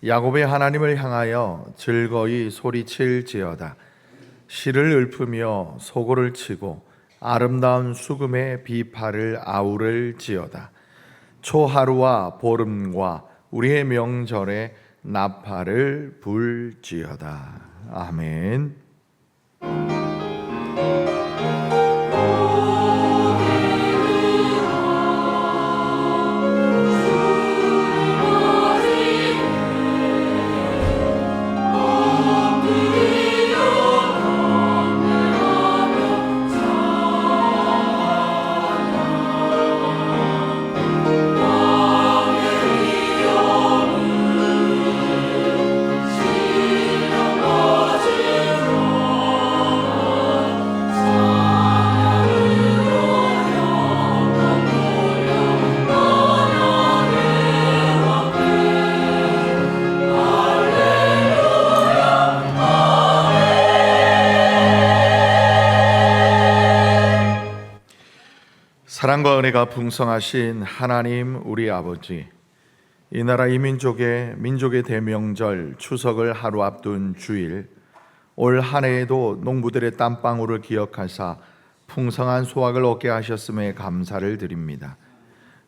야곱의 하나님을 향하여 즐거이 소리칠지어다. 시를 읊으며 소고를 치고 아름다운 수금의 비파를 아우를지어다. 초하루와 보름과 우리의 명절에 나팔을 불지어다. 아멘. 사랑과 은혜가 풍성하신 하나님 우리 아버지, 이 나라 이 민족의 대명절 추석을 하루 앞둔 주일, 올 한 해에도 농부들의 땀방울을 기억하사 풍성한 소확을 얻게 하셨음에 감사를 드립니다.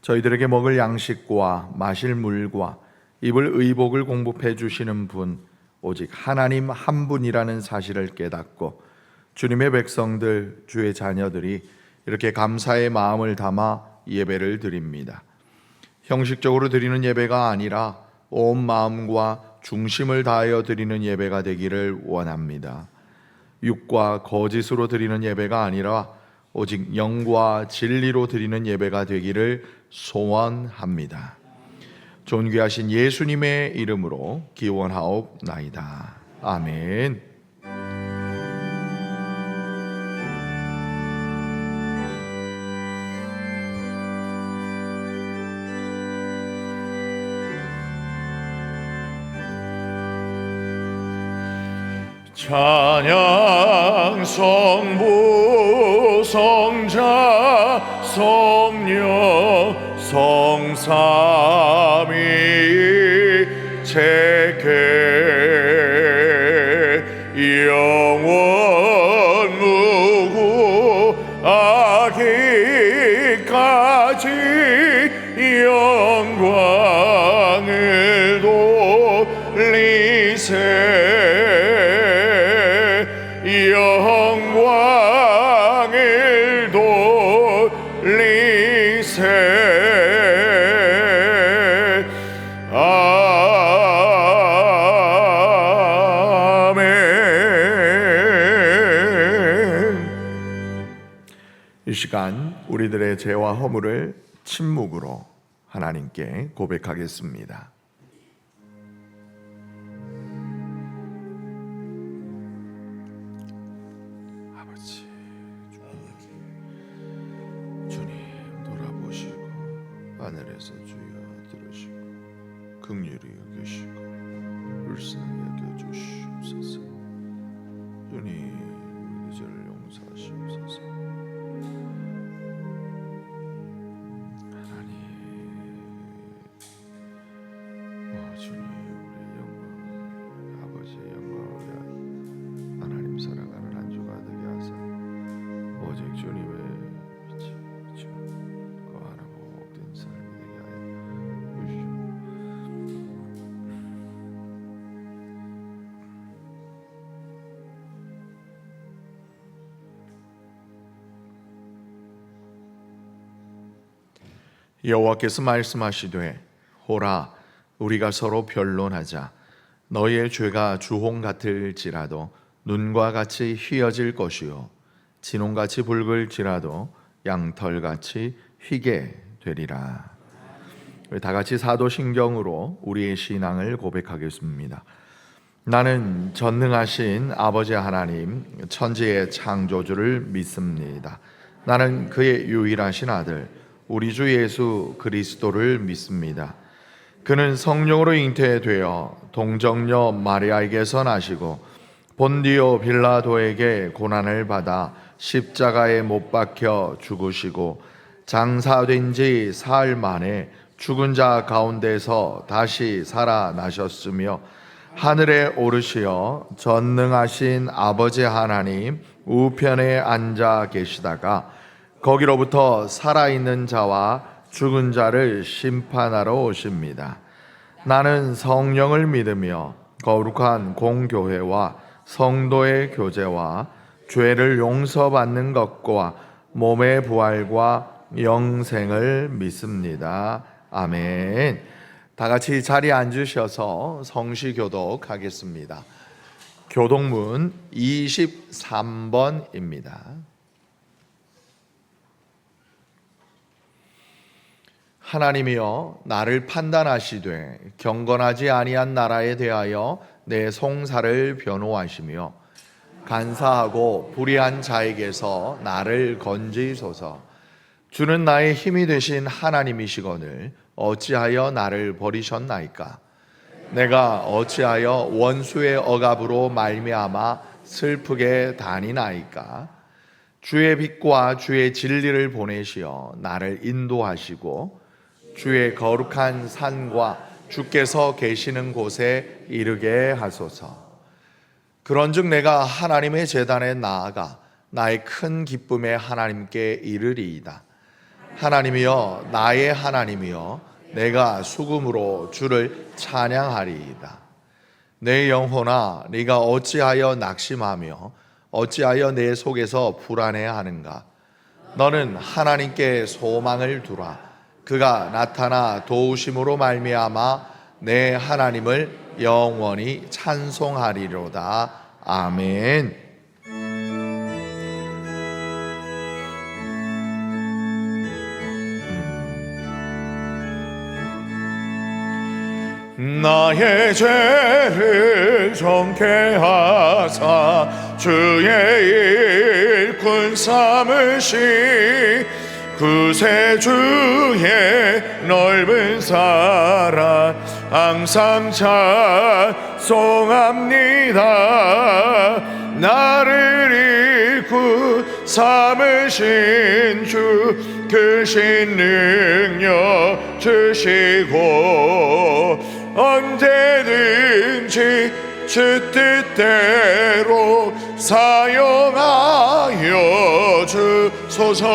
저희들에게 먹을 양식과 마실 물과 입을 의복을 공급해 주시는 분 오직 하나님 한 분이라는 사실을 깨닫고 주님의 백성들, 주의 자녀들이 이렇게 감사의 마음을 담아 예배를 드립니다. 형식적으로 드리는 예배가 아니라 온 마음과 중심을 다하여 드리는 예배가 되기를 원합니다. 육과 거짓으로 드리는 예배가 아니라 오직 영과 진리로 드리는 예배가 되기를 소원합니다. 존귀하신 예수님의 이름으로 기원하옵나이다. 아멘. 찬양 성부 성자 성령 성삼위 제게 영원 무구하기까지 영광을 돌리세. 영광을 돌리세. 아멘. 이 시간 우리들의 죄와 허물을 침묵으로 하나님께 고백하겠습니다. 하늘에서 주여 들으시고 긍휼히 여기시고 불쌍히 여겨주시옵소서. 주님 우리 죄를 용서하시옵소서. 하나님 주님 우리 영광 아버지의 영광을 위하여 하나님 살아가는 한 주가 되게 하사 오직 주님의 빛이 거하나 복된 삶이 되게 하여 주시옵소서. 여호와께서 말씀하시되 호라 우리가 서로 변론하자. 너희의 죄가 주홍 같을지라도 눈과 같이 휘어질 것이요 진홍같이 붉을지라도 양털같이 휘게 되리라. 다 같이 사도신경으로 우리의 신앙을 고백하겠습니다. 나는 전능하신 아버지 하나님 천지의 창조주를 믿습니다. 나는 그의 유일하신 아들 우리 주 예수 그리스도를 믿습니다. 그는 성령으로 잉태되어 동정녀 마리아에게서 나시고 본디오 빌라도에게 고난을 받아 십자가에 못 박혀 죽으시고 장사된 지 사흘 만에 죽은 자 가운데서 다시 살아나셨으며 하늘에 오르시어 전능하신 아버지 하나님 우편에 앉아 계시다가 거기로부터 살아있는 자와 죽은 자를 심판하러 오십니다. 나는 성령을 믿으며 거룩한 공교회와 성도의 교제와 죄를 용서받는 것과 몸의 부활과 영생을 믿습니다. 아멘. 다 같이 자리에 앉으셔서 성시교독하겠습니다. 교독문 23번입니다. 하나님이여 나를 판단하시되 경건하지 아니한 나라에 대하여 내 송사를 변호하시며 간사하고 불의한 자에게서 나를 건지소서. 주는 나의 힘이 되신 하나님이시거늘 어찌하여 나를 버리셨나이까? 내가 어찌하여 원수의 억압으로 말미암아 슬프게 다니나이까? 주의 빛과 주의 진리를 보내시어 나를 인도하시고 주의 거룩한 산과 주께서 계시는 곳에 이르게 하소서. 그런즉 내가 하나님의 제단에 나아가 나의 큰 기쁨에 하나님께 이르리이다. 하나님이여 나의 하나님이여 내가 수금으로 주를 찬양하리이다. 내 영혼아 네가 어찌하여 낙심하며 어찌하여 내 속에서 불안해하는가? 너는 하나님께 소망을 두라. 그가 나타나 도우심으로 말미암아 내 하나님을 영원히 찬송하리로다. 아멘. 나의 죄를 정케 하사 주의 일꾼 삼으시 구세주의 넓은 사랑 항상 찬송합니다. 나를 일꾼 삼으신 주 크신 능력 주시고 언제든지 주 뜻대로 사용하여 주소서.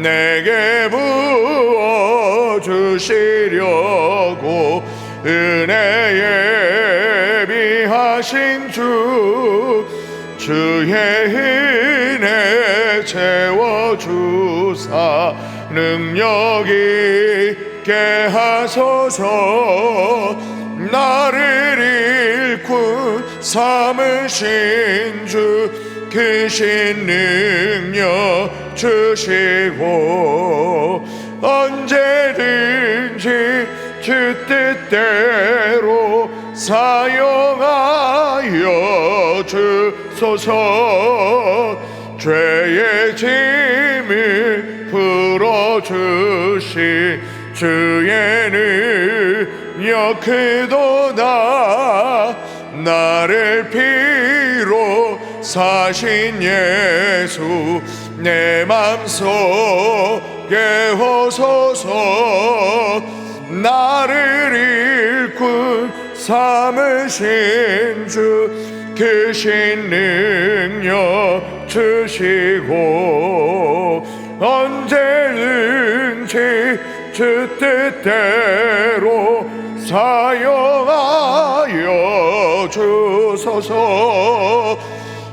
내게 부어주시려고 은혜에 비하신 주의 은혜 채워주사 능력 있게 하소서. 나를 일꾼 삼으신 주 크신 능력 주시고 언제든지 주 뜻대로 사용하여 주소서. 죄의 짐을 풀어주시 주의 능력 크도다. 나를 피로 사신 예수 내 맘속에 오소서. 나를 일꾼 삼으신 주 크신 능력 주시고 언제든지 주 뜻대로 사용하여 주소서.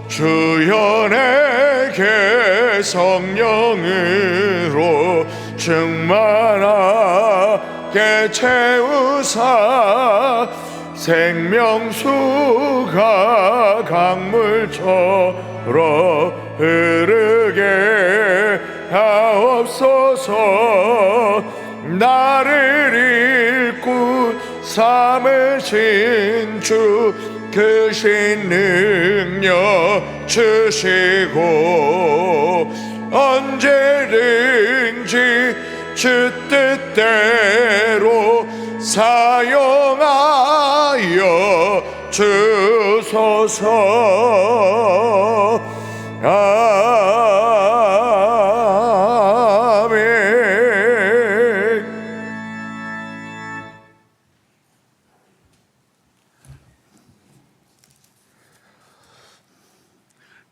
주여 내게 성령으로 충만하게 채우사 생명수가 강물처럼 흐르게 하옵소서. 나를 일꾼 삼으신 주 크신 능력 주시고 언제든지 주 뜻대로 사용하여 주소서. 아멘.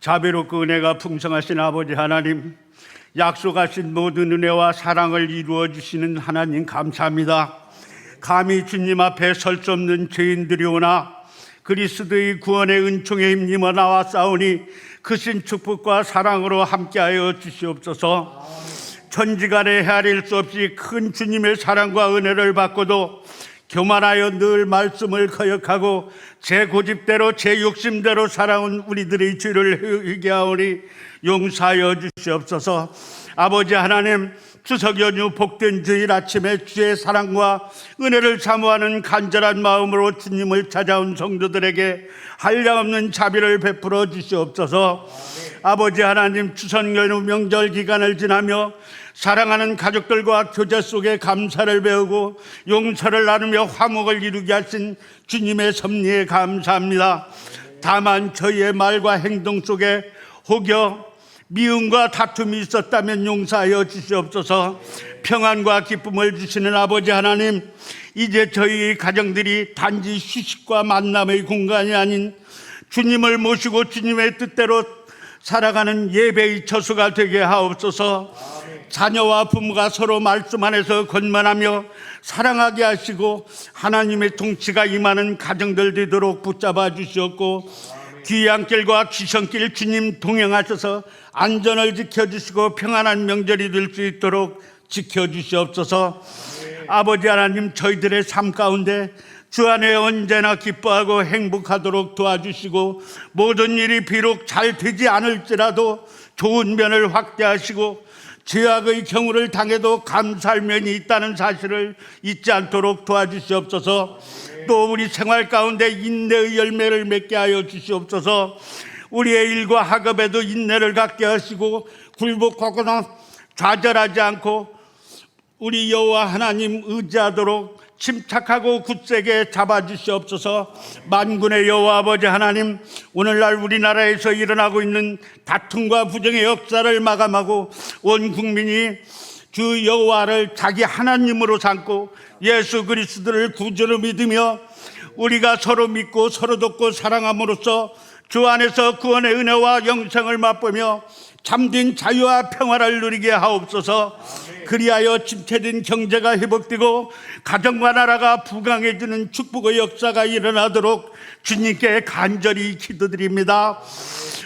자비롭고 은혜가 풍성하신 아버지 하나님, 약속하신 모든 은혜와 사랑을 이루어 주시는 하나님 감사합니다. 감히 주님 앞에 설 수 없는 죄인들이오나 그리스도의 구원의 은총에 힘입어 나왔사오니 크신 축복과 사랑으로 함께하여 주시옵소서. 천지간에 헤아릴 수 없이 큰 주님의 사랑과 은혜를 받고도 교만하여 늘 말씀을 거역하고 제 고집대로 제 욕심대로 살아온 우리들의 죄를 회개하오니 용서하여 주시옵소서. 아버지 하나님, 추석 연휴 복된 주일 아침에 주의 사랑과 은혜를 사모하는 간절한 마음으로 주님을 찾아온 성도들에게 한량없는 자비를 베풀어 주시옵소서. 아버지 하나님, 추석 연휴 명절 기간을 지나며 사랑하는 가족들과 교제 속에 감사를 배우고 용서를 나누며 화목을 이루게 하신 주님의 섭리에 감사합니다. 다만 저희의 말과 행동 속에 혹여 미움과 다툼이 있었다면 용서하여 주시옵소서. 평안과 기쁨을 주시는 아버지 하나님, 이제 저희 가정들이 단지 휴식과 만남의 공간이 아닌 주님을 모시고 주님의 뜻대로 살아가는 예배의 처소가 되게 하옵소서. 자녀와 부모가 서로 말씀 안에서 권면하며 사랑하게 하시고 하나님의 통치가 임하는 가정들 되도록 붙잡아 주시옵고, 귀향길과 귀성길 주님 동행하셔서 안전을 지켜주시고 평안한 명절이 될 수 있도록 지켜주시옵소서. 아버지 하나님, 저희들의 삶 가운데 주 안에 언제나 기뻐하고 행복하도록 도와주시고, 모든 일이 비록 잘 되지 않을지라도 좋은 면을 확대하시고 죄악의 경우를 당해도 감사할 면이 있다는 사실을 잊지 않도록 도와주시옵소서. 또 우리 생활 가운데 인내의 열매를 맺게 하여 주시옵소서. 우리의 일과 학업에도 인내를 갖게 하시고 굴복하거나 좌절하지 않고 우리 여호와 하나님 의지하도록 침착하고 굳세게 잡아주시옵소서. 만군의 여호와 아버지 하나님, 오늘날 우리나라에서 일어나고 있는 다툼과 부정의 역사를 마감하고 온 국민이 주 여호와를 자기 하나님으로 삼고 예수 그리스도를 구주로 믿으며 우리가 서로 믿고 서로 돕고 사랑함으로써 주 안에서 구원의 은혜와 영생을 맛보며 참된 자유와 평화를 누리게 하옵소서. 그리하여 침체된 경제가 회복되고 가정과 나라가 부강해지는 축복의 역사가 일어나도록 주님께 간절히 기도드립니다.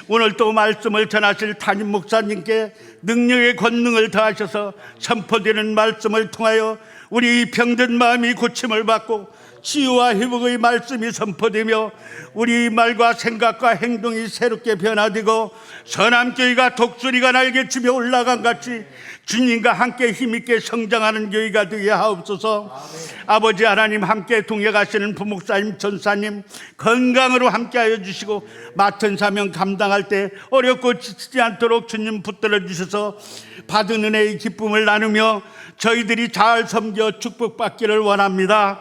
오늘 또 말씀을 전하실 담임 목사님께 능력의 권능을 더하셔서 선포되는 말씀을 통하여 우리 병든 마음이 고침을 받고 치유와 회복의 말씀이 선포되며 우리 말과 생각과 행동이 새롭게 변화되고 선함교회가 독수리가 날개치며 올라간 같이 주님과 함께 힘있게 성장하는 교회가 되게 하옵소서. 아버지 하나님, 함께 동행하시는 부목사님, 전사님 건강으로 함께하여 주시고 맡은 사명 감당할 때 어렵고 지치지 않도록 주님 붙들어 주셔서 받은 은혜의 기쁨을 나누며 저희들이 잘 섬겨 축복받기를 원합니다.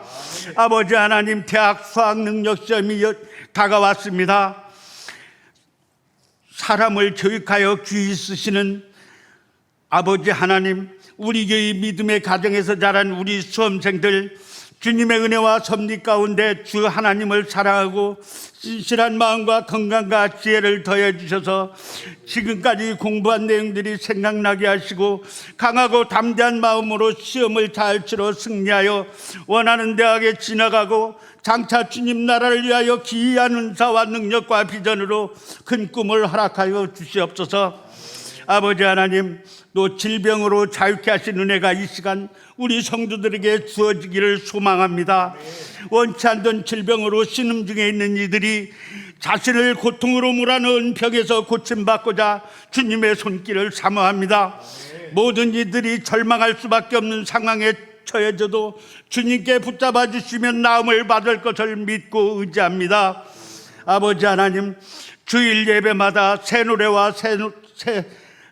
아버지 하나님, 대학 수학 능력 시험이 다가왔습니다. 사람을 교육하여 귀히 쓰시는 아버지 하나님, 우리 교회 믿음의 가정에서 자란 우리 수험생들 주님의 은혜와 섭리 가운데 주 하나님을 사랑하고 신실한 마음과 건강과 지혜를 더해 주셔서 지금까지 공부한 내용들이 생각나게 하시고 강하고 담대한 마음으로 시험을 잘 치러 승리하여 원하는 대학에 지나가고 장차 주님 나라를 위하여 기이한 은사와 능력과 비전으로 큰 꿈을 허락하여 주시옵소서. 아버지 하나님, 또 질병으로 자유케 하신 은혜가 이 시간 우리 성도들에게 주어지기를 소망합니다. 원치 않던 질병으로 신음중에 있는 이들이 자신을 고통으로 몰아넣은 벽에서 고침받고자 주님의 손길을 사모합니다. 모든 이들이 절망할 수밖에 없는 상황에 처해져도 주님께 붙잡아 주시면 나음을 받을 것을 믿고 의지합니다. 아버지 하나님, 주일 예배마다 새 노래와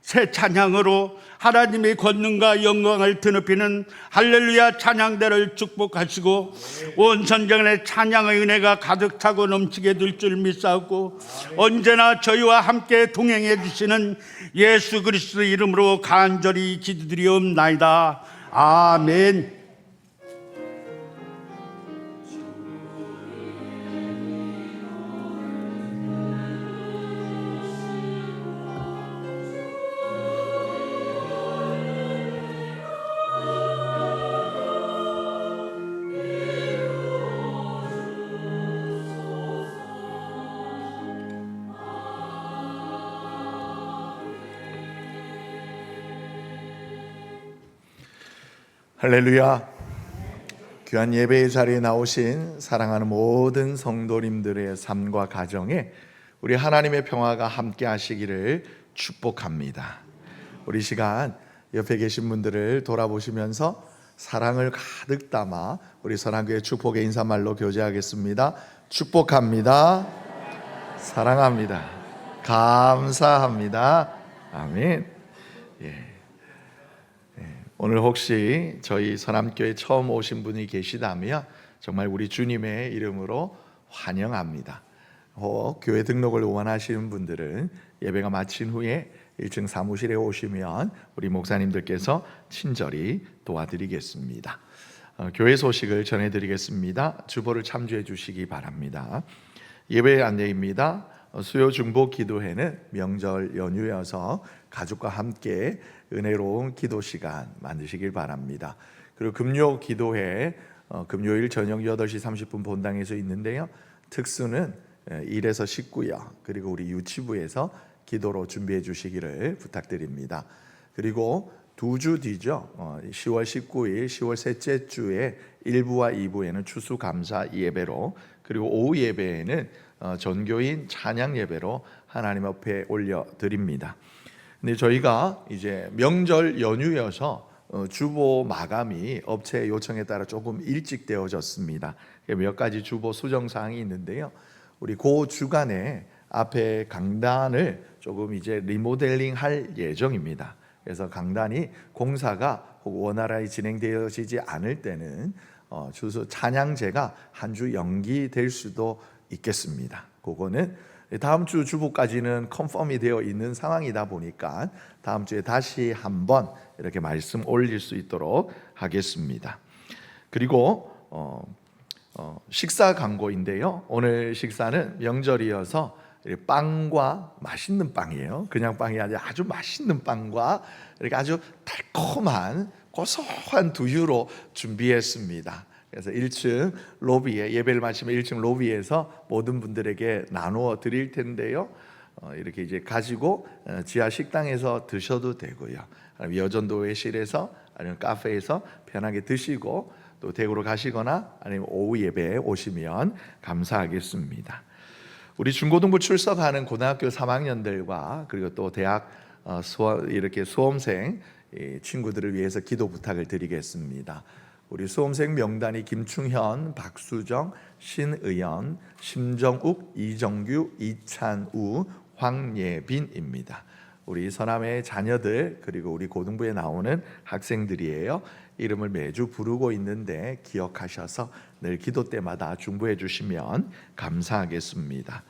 새 찬양으로 하나님의 권능과 영광을 드높이는 할렐루야 찬양대를 축복하시고 온 선정의 찬양의 은혜가 가득 차고 넘치게 될 줄 믿사옵고 언제나 저희와 함께 동행해 주시는 예수 그리스도 이름으로 간절히 기도드리옵나이다. 아멘. 할렐루야. 귀한 예배의 자리에 나오신 사랑하는 모든 성도님들의 삶과 가정에 우리 하나님의 평화가 함께 하시기를 축복합니다. 우리 시간 옆에 계신 분들을 돌아보시면서 사랑을 가득 담아 우리 선한교회 축복의 인사말로 교제하겠습니다. 축복합니다. 사랑합니다. 감사합니다. 아멘. 오늘 혹시 저희 선함교회 처음 오신 분이 계시다면 정말 우리 주님의 이름으로 환영합니다. 교회 등록을 원하시는 분들은 예배가 마친 후에 1층 사무실에 오시면 우리 목사님들께서 친절히 도와드리겠습니다. 교회 소식을 전해드리겠습니다. 주보를 참조해 주시기 바랍니다. 예배 안내입니다. 수요 중보 기도회는 명절 연휴여서 가족과 함께 은혜로운 기도 시간 만드시길 바랍니다. 그리고 금요 기도회 금요일 저녁 8시 30분 본당에서 있는데요. 특수는 1에서 19여 그리고 우리 유치부에서 기도로 준비해 주시기를 부탁드립니다. 그리고 2주 뒤죠. 10월 19일 10월 셋째 주에 1부와 2부에는 추수감사 예배로, 그리고 오후 예배에는 전교인 찬양 예배로 하나님 앞에 올려 드립니다. 근데 저희가 이제 명절 연휴여서 주보 마감이 업체 요청에 따라 조금 일찍 되어졌습니다. 몇 가지 주보 수정 사항이 있는데요. 우리 그 주간에 앞에 강단을 조금 이제 리모델링 할 예정입니다. 그래서 강단이 공사가 원활하게 진행되어지지 않을 때는 주소 찬양제가 한 주 연기될 수도 있겠습니다. 그거는 다음 주 주보까지는 컨펌이 되어 있는 상황이다 보니까 다음 주에 다시 한번 이렇게 말씀 올릴 수 있도록 하겠습니다. 그리고 식사 광고인데요. 오늘 식사는 명절이어서 빵과 맛있는 빵이에요. 그냥 빵이 아니라 아주 맛있는 빵과 이렇게 아주 달콤한 고소한 두유로 준비했습니다. 그래서 1층 로비에 예배를 마치면 1층 로비에서 모든 분들에게 나누어 드릴 텐데요. 이렇게 이제 가지고 지하 식당에서 드셔도 되고요. 아니면 여전도회실에서 아니면 카페에서 편하게 드시고 또 대구로 가시거나 아니면 오후 예배에 오시면 감사하겠습니다. 우리 중고등부 출석하는 고등학교 3학년들과 그리고 또 대학 이렇게 수험생 친구들을 위해서 기도 부탁을 드리겠습니다. 우리 수험생 명단이 김충현, 박수정, 신의연, 심정욱, 이정규, 이찬우, 황예빈입니다. 우리 선함의 자녀들 그리고 우리 고등부에 나오는 학생들이에요. 이름을 매주 부르고 있는데 기억하셔서 늘 기도 때마다 중보해 주시면 감사하겠습니다.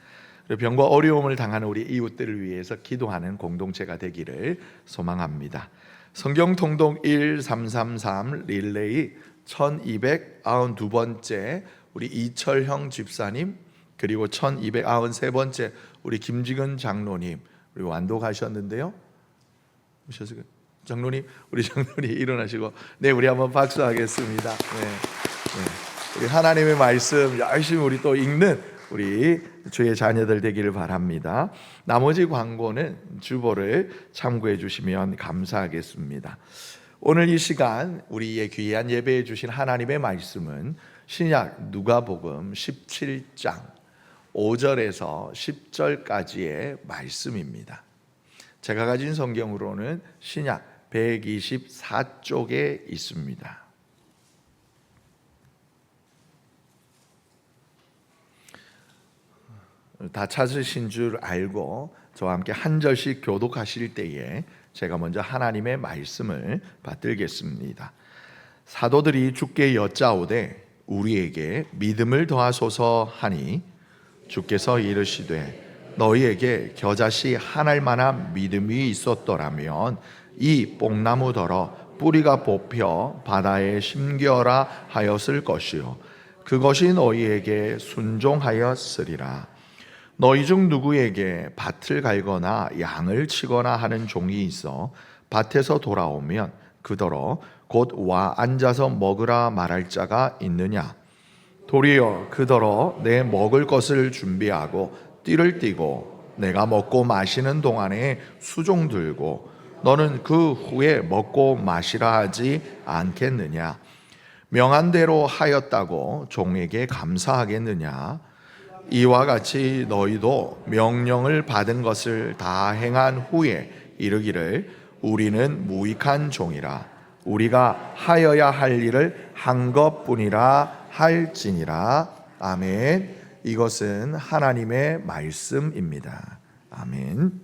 그리고 병과 어려움을 당하는 우리 이웃들을 위해서 기도하는 공동체가 되기를 소망합니다. 성경통독 1333 릴레이 1292번째 우리 이철형 집사님, 그리고 1293번째 우리 김지근 장로님, 우리 완독하셨는데요. 오셨어요? 장로님, 우리 장로님 일어나시고, 네, 우리 한번 박수하겠습니다. 네. 우리 하나님의 말씀 열심히 우리 또 읽는 우리 주의 자녀들 되기를 바랍니다. 나머지 광고는 주보를 참고해 주시면 감사하겠습니다. 오늘 이 시간 우리의 귀한 예배해 주신 하나님의 말씀은 신약 누가복음 17장 5절에서 10절까지의 말씀입니다. 제가 가진 성경으로는 신약 124쪽에 있습니다. 다 찾으신 줄 알고 저와 함께 한 절씩 교독하실 때에 제가 먼저 하나님의 말씀을 받들겠습니다. 사도들이 주께 여짜오되 우리에게 믿음을 더하소서 하니 주께서 이르시되 너희에게 겨자씨 하나일 만한 믿음이 있었더라면 이 뽕나무더러 뿌리가 뽑혀 바다에 심겨라 하였을 것이요 그것이 너희에게 순종하였으리라. 너희 중 누구에게 밭을 갈거나 양을 치거나 하는 종이 있어 밭에서 돌아오면 그더러 곧 와 앉아서 먹으라 말할 자가 있느냐? 도리어 그더러 내 먹을 것을 준비하고 띠를 띠고 내가 먹고 마시는 동안에 수종 들고 너는 그 후에 먹고 마시라 하지 않겠느냐? 명한 대로 하였다고 종에게 감사하겠느냐? 이와 같이 너희도 명령을 받은 것을 다 행한 후에 이르기를 우리는 무익한 종이라 우리가 하여야 할 일을 한 것뿐이라 할지니라. 아멘. 이것은 하나님의 말씀입니다. 아멘.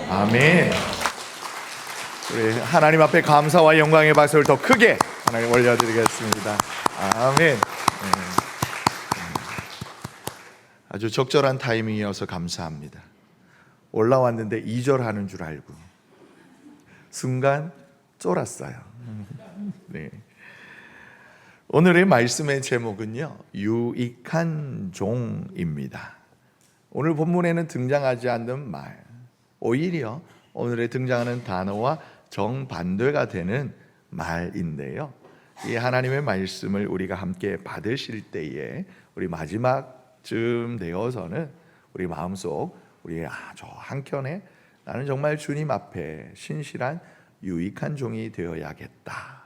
아멘. 우리 하나님 앞에 감사와 영광의 박수를 더 크게 하나님 올려드리겠습니다. 아멘. 아주 적절한 타이밍이어서 감사합니다. 올라왔는데 2절 하는 줄 알고 순간 쫄았어요. 네. 오늘의 말씀의 제목은요, 유익한 종입니다. 오늘 본문에는 등장하지 않는 말, 오히려 오늘의 등장하는 단어와 정반대가 되는 말인데요, 이 하나님의 말씀을 우리가 함께 받으실 때에 우리 마지막쯤 되어서는 우리 마음속, 우리 저 한켠에 나는 정말 주님 앞에 신실한 유익한 종이 되어야겠다,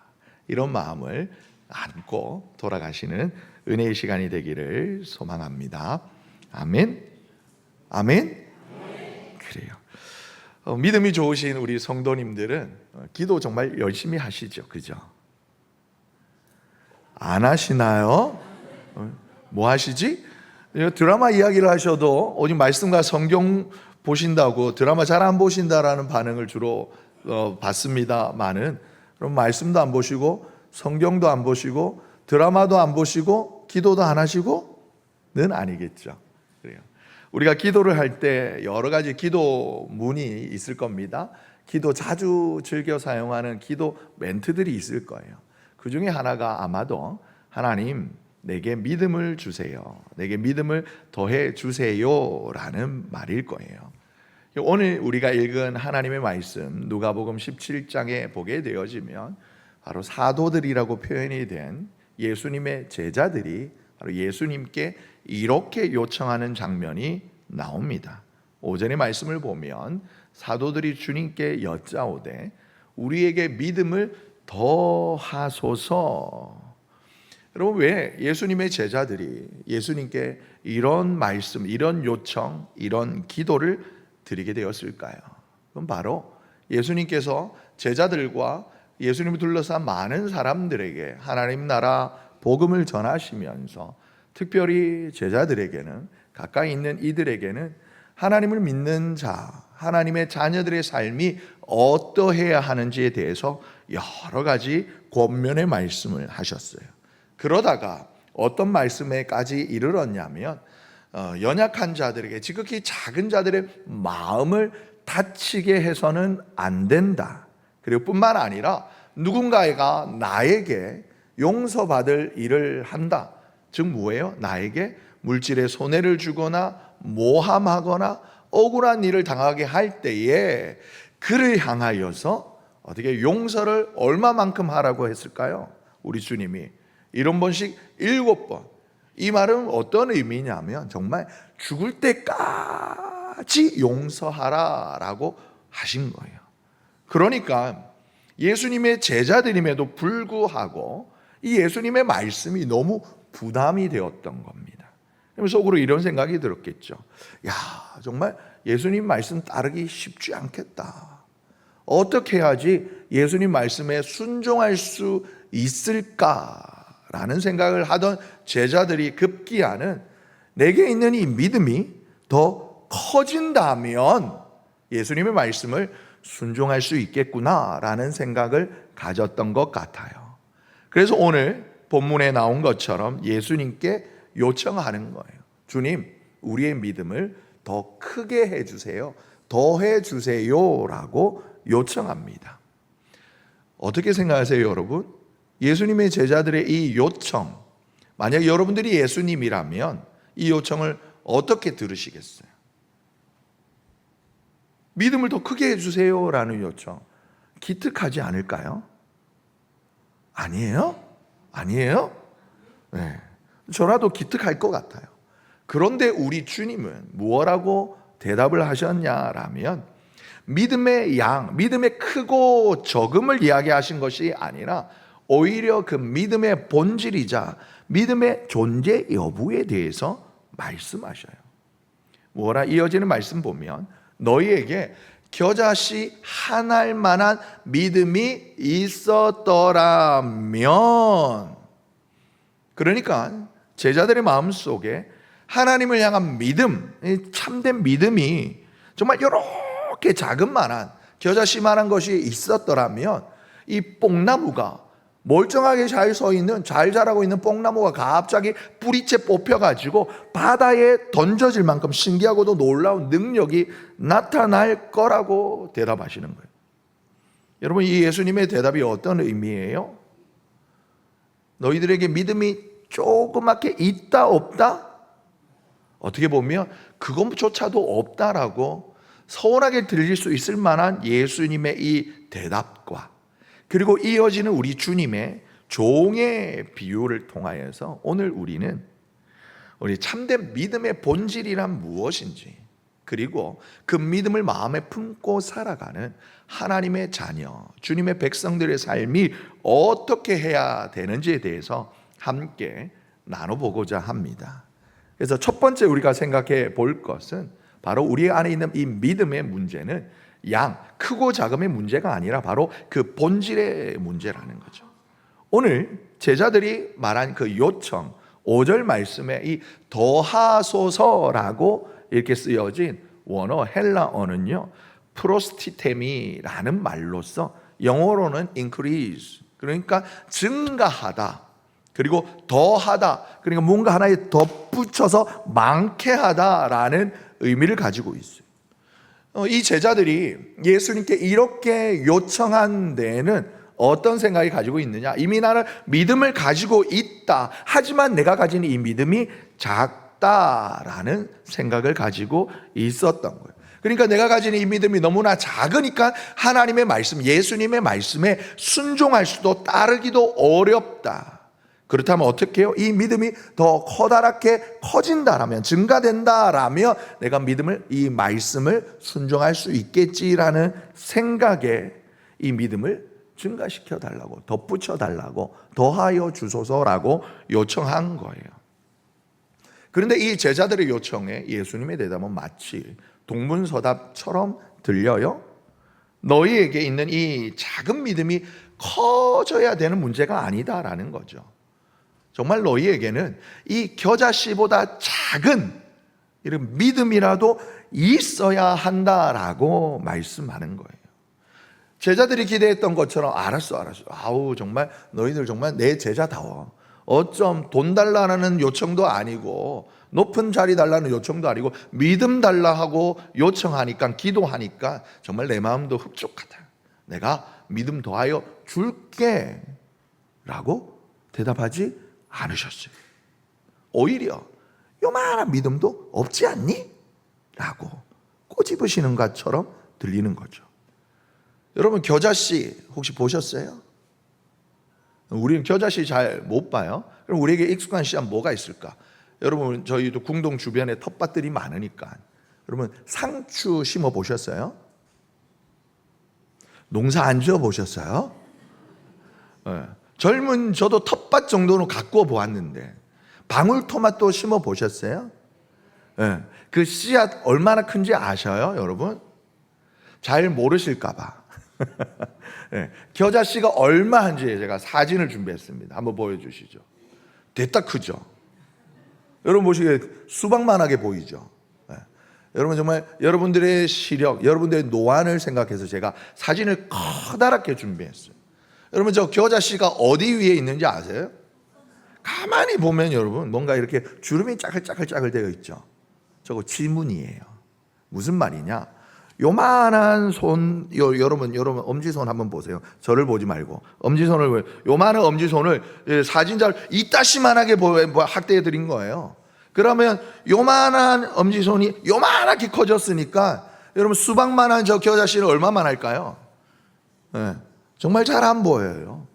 이런 마음을 안고 돌아가시는 은혜의 시간이 되기를 소망합니다. 아멘. 아멘. 그래요. 믿음이 좋으신 우리 성도님들은 기도 정말 열심히 하시죠, 그죠? 안 하시나요? 뭐 하시지? 드라마 이야기를 하셔도 오직 말씀과 성경 보신다고 드라마 잘 안 보신다라는 반응을 주로 받습니다만은, 그럼 말씀도 안 보시고 성경도 안 보시고 드라마도 안 보시고 기도도 안 하시고는 아니겠죠. 그래요. 우리가 기도를 할 때 여러 가지 기도문이 있을 겁니다. 기도 자주 즐겨 사용하는 기도 멘트들이 있을 거예요. 그 중에 하나가 아마도 하나님 내게 믿음을 주세요, 내게 믿음을 더해 주세요 라는 말일 거예요. 오늘 우리가 읽은 하나님의 말씀 누가복음 17장에 보게 되어지면 바로 사도들이라고 표현이 된 예수님의 제자들이 바로 예수님께 이렇게 요청하는 장면이 나옵니다. 오전의 말씀을 보면 사도들이 주님께 여짜오되 우리에게 믿음을 더하소서. 여러분, 왜 예수님의 제자들이 예수님께 이런 말씀, 이런 요청, 이런 기도를 드리게 되었을까요? 그럼 바로 예수님께서 제자들과 예수님을 둘러싼 많은 사람들에게 하나님 나라 복음을 전하시면서 특별히 제자들에게는, 가까이 있는 이들에게는 하나님을 믿는 자, 하나님의 자녀들의 삶이 어떠해야 하는지에 대해서 여러 가지 권면의 말씀을 하셨어요. 그러다가 어떤 말씀에까지 이르렀냐면 연약한 자들에게, 지극히 작은 자들의 마음을 다치게 해서는 안 된다. 그리고 뿐만 아니라 누군가가 나에게 용서받을 일을 한다. 즉 뭐예요? 나에게 물질의 손해를 주거나 모함하거나 억울한 일을 당하게 할 때에 그를 향하여서 어떻게 용서를 얼마만큼 하라고 했을까요? 우리 주님이 70번씩 7번. 이 말은 어떤 의미냐면 정말 죽을 때까지 용서하라라고 하신 거예요. 그러니까 예수님의 제자들임에도 불구하고 이 예수님의 말씀이 너무 부담이 되었던 겁니다. 그래서 속으로 이런 생각이 들었겠죠. 야, 정말 예수님 말씀 따르기 쉽지 않겠다. 어떻게 해야지 예수님 말씀에 순종할 수 있을까라는 생각을 하던 제자들이 급기야는 내게 있는 이 믿음이 더 커진다면 예수님의 말씀을 순종할 수 있겠구나라는 생각을 가졌던 것 같아요. 그래서 오늘 본문에 나온 것처럼 예수님께 요청하는 거예요. 주님, 우리의 믿음을 더 크게 해주세요, 더 해주세요라고 요청합니다. 어떻게 생각하세요, 여러분? 예수님의 제자들의 이 요청, 만약 여러분들이 예수님이라면 이 요청을 어떻게 들으시겠어요? 믿음을 더 크게 해주세요라는 요청, 기특하지 않을까요? 아니에요? 아니에요? 네. 저라도 기특할 것 같아요. 그런데 우리 주님은 무엇라고 대답을 하셨냐라면 믿음의 양, 믿음의 크고 적음을 이야기하신 것이 아니라 오히려 그 믿음의 본질이자 믿음의 존재 여부에 대해서 말씀하셔요. 뭐라 이어지는 말씀 보면 너희에게 겨자씨 한 알 만한 믿음이 있었더라면, 그러니까 제자들의 마음속에 하나님을 향한 믿음, 참된 믿음이 정말 이렇게 자금만한 겨자씨만한 것이 있었더라면 이 뽕나무가, 멀쩡하게 잘 서 있는, 잘 자라고 있는 뽕나무가 갑자기 뿌리채 뽑혀가지고 바다에 던져질 만큼 신기하고도 놀라운 능력이 나타날 거라고 대답하시는 거예요. 여러분, 이 예수님의 대답이 어떤 의미예요? 너희들에게 믿음이 조그맣게 있다 없다? 어떻게 보면 그것조차도 없다라고 서운하게 들릴 수 있을 만한 예수님의 이 대답과, 그리고 이어지는 우리 주님의 종의 비유를 통하여서 오늘 우리는 우리 참된 믿음의 본질이란 무엇인지, 그리고 그 믿음을 마음에 품고 살아가는 하나님의 자녀, 주님의 백성들의 삶이 어떻게 해야 되는지에 대해서 함께 나눠보고자 합니다. 그래서 첫 번째 우리가 생각해 볼 것은 바로 우리 안에 있는 이 믿음의 문제는 크고 작음의 문제가 아니라 바로 그 본질의 문제라는 거죠. 오늘 제자들이 말한 그 요청, 5절 말씀에 이 더하소서라고 이렇게 쓰여진 원어 헬라어는요, 프로스티테미라는 말로서 영어로는 increase, 그러니까 증가하다, 그리고 더하다, 그러니까 뭔가 하나에 덧붙여서 많게 하다라는 의미를 가지고 있어요. 이 제자들이 예수님께 이렇게 요청한 데에는 어떤 생각이 가지고 있느냐? 이미 나는 믿음을 가지고 있다. 하지만 내가 가진 이 믿음이 작다라는 생각을 가지고 있었던 거예요. 그러니까 내가 가진 이 믿음이 너무나 작으니까 하나님의 말씀, 예수님의 말씀에 순종할 수도 따르기도 어렵다. 그렇다면 어떻게 해요? 이 믿음이 더 커다랗게 커진다라면, 증가된다라면 내가 이 말씀을 순종할 수 있겠지라는 생각에 이 믿음을 증가시켜 달라고, 덧붙여 달라고, 더하여 주소서라고 요청한 거예요. 그런데 이 제자들의 요청에 예수님의 대답은 마치 동문서답처럼 들려요. 너희에게 있는 이 작은 믿음이 커져야 되는 문제가 아니다라는 거죠. 정말 너희에게는 이 겨자씨보다 작은 이런 믿음이라도 있어야 한다라고 말씀하는 거예요. 제자들이 기대했던 것처럼 알았어. 정말 너희들 정말 내 제자다워. 어쩜 돈 달라는 요청도 아니고 높은 자리 달라는 요청도 아니고 믿음 달라 하고 요청하니까, 기도하니까 정말 내 마음도 흡족하다. 내가 믿음 더하여 줄게 라고 대답하지 않으셨어요. 오히려 요만한 믿음도 없지 않니? 라고 꼬집으시는 것처럼 들리는 거죠. 여러분, 겨자씨 혹시 보셨어요? 우리는 겨자씨 잘 못 봐요. 그럼 우리에게 익숙한 씨앗 뭐가 있을까? 여러분, 저희도 궁동 주변에 텃밭들이 많으니까 여러분, 상추 심어 보셨어요? 농사 안 지어 보셨어요? 젊은 저도 텃밭 정도는 가꾸어 보았는데 방울토마토 심어 보셨어요? 그 씨앗 얼마나 큰지 아셔요, 여러분? 잘 모르실까 봐. 겨자씨가 얼마인지 제가 사진을 준비했습니다. 한번 보여주시죠. 됐다 크죠? 여러분 보시기에 수박만하게 보이죠? 여러분, 정말 여러분들의 시력, 여러분들의 노안을 생각해서 제가 사진을 커다랗게 준비했어요. 여러분, 저 겨자씨가 어디 위에 있는지 아세요? 가만히 보면 여러분 뭔가 이렇게 주름이 짜글짜글 되어 있죠. 저거 지문이에요. 무슨 말이냐? 요만한 손, 여러분 엄지손 한번 보세요. 저를 보지 말고 엄지손을, 요만한 엄지손을 사진자를 이따시만하게 확대해 드린 거예요. 그러면 요만한 엄지손이 요만하게 커졌으니까 여러분, 수박만한 저 겨자씨는 얼마만 할까요? 정말 잘 안 보여요.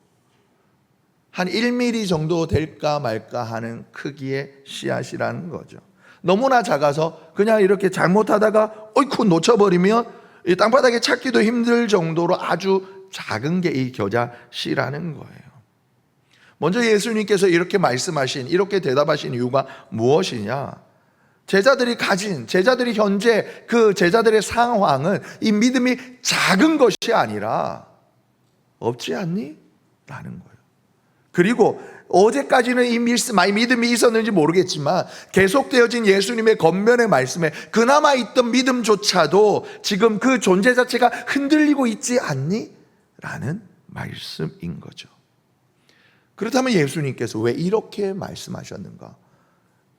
한 1mm 정도 될까 말까 하는 크기의 씨앗이라는 거죠. 너무나 작아서 그냥 이렇게 잘못하다가 어이쿠 놓쳐버리면 이 땅바닥에 찾기도 힘들 정도로 아주 작은 게 이 겨자씨라는 거예요. 먼저 예수님께서 이렇게 말씀하신, 이렇게 대답하신 이유가 무엇이냐? 제자들이 현재 그 제자들의 상황은 이 믿음이 작은 것이 아니라 없지 않니? 라는 거예요. 그리고 어제까지는 이 믿음이 있었는지 모르겠지만 계속되어진 예수님의 겉면의 말씀에 그나마 있던 믿음조차도 지금 그 존재 자체가 흔들리고 있지 않니? 라는 말씀인 거죠. 그렇다면 예수님께서 왜 이렇게 말씀하셨는가?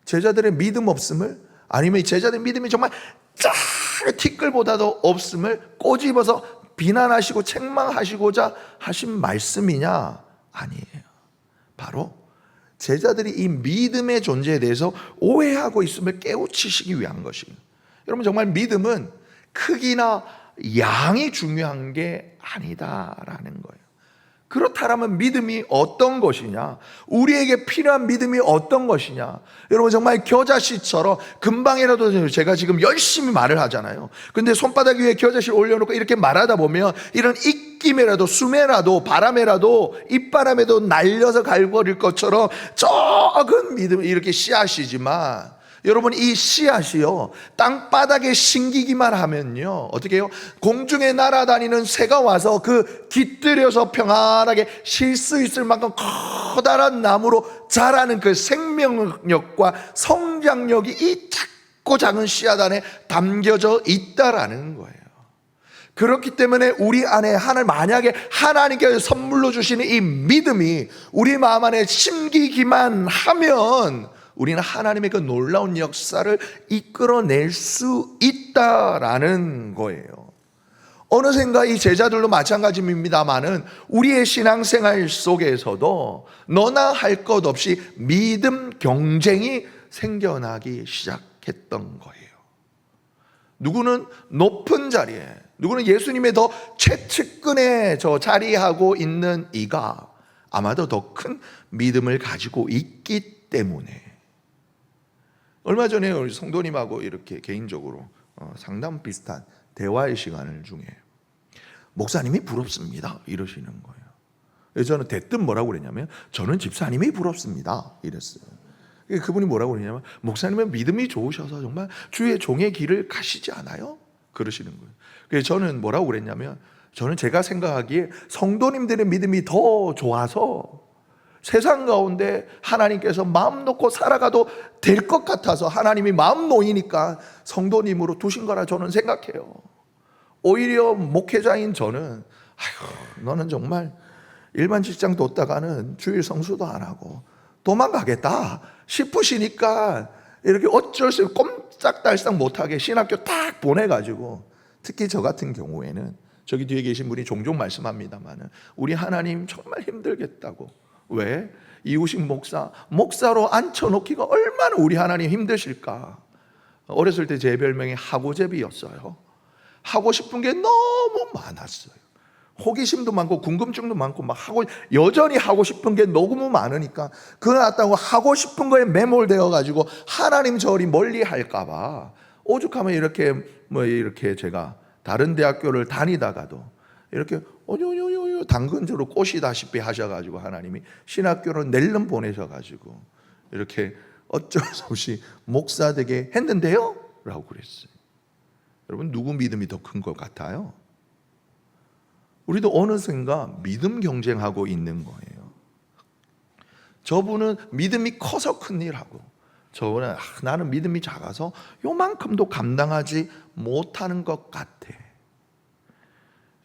제자들의 믿음 없음을, 아니면 제자들의 믿음이 정말 작은 티끌보다도 없음을 꼬집어서 비난하시고 책망하시고자 하신 말씀이냐? 아니에요. 바로 제자들이 이 믿음의 존재에 대해서 오해하고 있음을 깨우치시기 위한 것입니다. 여러분, 정말 믿음은 크기나 양이 중요한 게 아니다라는 거예요. 그렇다면 믿음이 어떤 것이냐? 우리에게 필요한 믿음이 어떤 것이냐? 여러분 정말 겨자씨처럼 금방이라도 제가 지금 열심히 말을 하잖아요. 근데 손바닥 위에 겨자씨를 올려놓고 이렇게 말하다 보면 이런 입김에라도 숨에라도 바람에라도 입바람에도 날려서 갈버릴 것처럼 적은 믿음이 이렇게 씨앗이지만 여러분 이 씨앗이요 땅바닥에 심기기만 하면요 어떻게 해요? 공중에 날아다니는 새가 와서 그 깃들여서 평안하게 쉴 수 있을 만큼 커다란 나무로 자라는 그 생명력과 성장력이 이 작고 작은 씨앗 안에 담겨져 있다라는 거예요. 그렇기 때문에 우리 안에 만약에 하나님께서 선물로 주시는 이 믿음이 우리 마음 안에 심기기만 하면 우리는 하나님의 그 놀라운 역사를 이끌어낼 수 있다라는 거예요. 어느샌가 이 제자들도 마찬가지입니다만은 우리의 신앙생활 속에서도 너나 할 것 없이 믿음 경쟁이 생겨나기 시작했던 거예요. 누구는 높은 자리에, 누구는 예수님의 더 최측근에 자리하고 있는 이가 아마도 더 큰 믿음을 가지고 있기 때문에. 얼마 전에 우리 성도님하고 이렇게 개인적으로 상담 비슷한 대화의 시간을 중에 목사님이 부럽습니다 이러시는 거예요. 그래서 저는 대뜸 뭐라고 그랬냐면 저는 집사님이 부럽습니다 이랬어요. 그분이 뭐라고 그러냐면 목사님은 믿음이 좋으셔서 정말 주의 종의 길을 가시지 않아요? 그러시는 거예요. 그래서 저는 뭐라고 그랬냐면 저는 제가 생각하기에 성도님들의 믿음이 더 좋아서 세상 가운데 하나님께서 마음 놓고 살아가도 될 것 같아서 하나님이 마음 놓이니까 성도님으로 두신 거라 저는 생각해요. 오히려 목회자인 저는 아휴 너는 정말 일반 직장 뒀다가는 주일 성수도 안 하고 도망가겠다 싶으시니까 이렇게 어쩔 수 없이 꼼짝달싹 못하게 신학교 딱 보내가지고 특히 저 같은 경우에는 저기 뒤에 계신 분이 종종 말씀합니다만 우리 하나님 정말 힘들겠다고. 왜? 이우식 목사로 앉혀놓기가 얼마나 우리 하나님 힘드실까. 어렸을 때 제 별명이 하고제비였어요. 하고 싶은 게 너무 많았어요. 호기심도 많고 궁금증도 많고 여전히 하고 싶은 게 너무 많으니까 그거 놨다고 하고 싶은 거에 매몰되어 가지고 하나님 저리 멀리 할까 봐 오죽하면 이렇게 제가 다른 대학교를 다니다가도 이렇게 오뇨뇨뇨 당근으로 꼬시다시피 하셔가지고 하나님이 신학교로 낼름 보내셔가지고 이렇게 어쩔 수 없이 목사 되게 했는데요? 라고 그랬어요. 여러분 누구 믿음이 더 큰 것 같아요? 우리도 어느샌가 믿음 경쟁하고 있는 거예요. 저분은 믿음이 커서 큰일하고 저분은 나는 믿음이 작아서 요만큼도 감당하지 못하는 것 같아.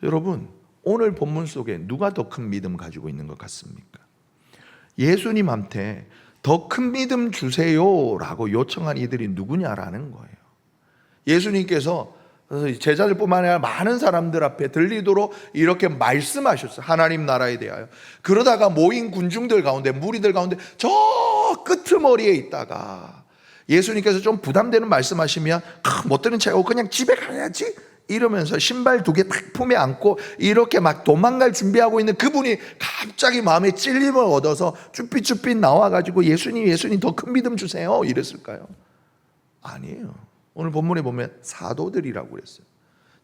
여러분 오늘 본문 속에 누가 더 큰 믿음 가지고 있는 것 같습니까? 예수님한테 더 큰 믿음 주세요라고 요청한 이들이 누구냐라는 거예요. 예수님께서 제자들뿐만 아니라 많은 사람들 앞에 들리도록 이렇게 말씀하셨어요. 하나님 나라에 대하여. 그러다가 모인 군중들 가운데 무리들 가운데 저 끄트머리에 있다가 예수님께서 좀 부담되는 말씀하시면 못 들은 척하고 그냥 집에 가야지 이러면서 신발 2개 딱 품에 안고 이렇게 막 도망갈 준비하고 있는 그분이 갑자기 마음에 찔림을 얻어서 쭈삣쭈삣 나와가지고 예수님 더 큰 믿음 주세요 이랬을까요? 아니에요. 오늘 본문에 보면 사도들이라고 그랬어요.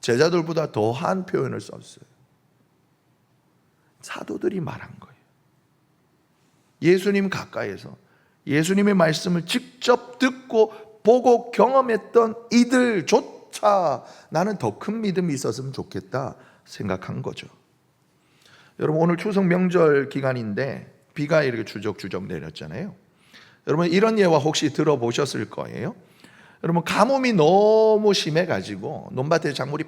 제자들보다 더한 표현을 썼어요. 사도들이 말한 거예요. 예수님 가까이에서 예수님의 말씀을 직접 듣고 보고 경험했던 이들조차 나는 더 큰 믿음이 있었으면 좋겠다 생각한 거죠. 여러분 오늘 추석 명절 기간인데 비가 이렇게 주적주적 내렸잖아요. 여러분 이런 예화 혹시 들어보셨을 거예요. 여러분 가뭄이 너무 심해가지고 논밭에 작물이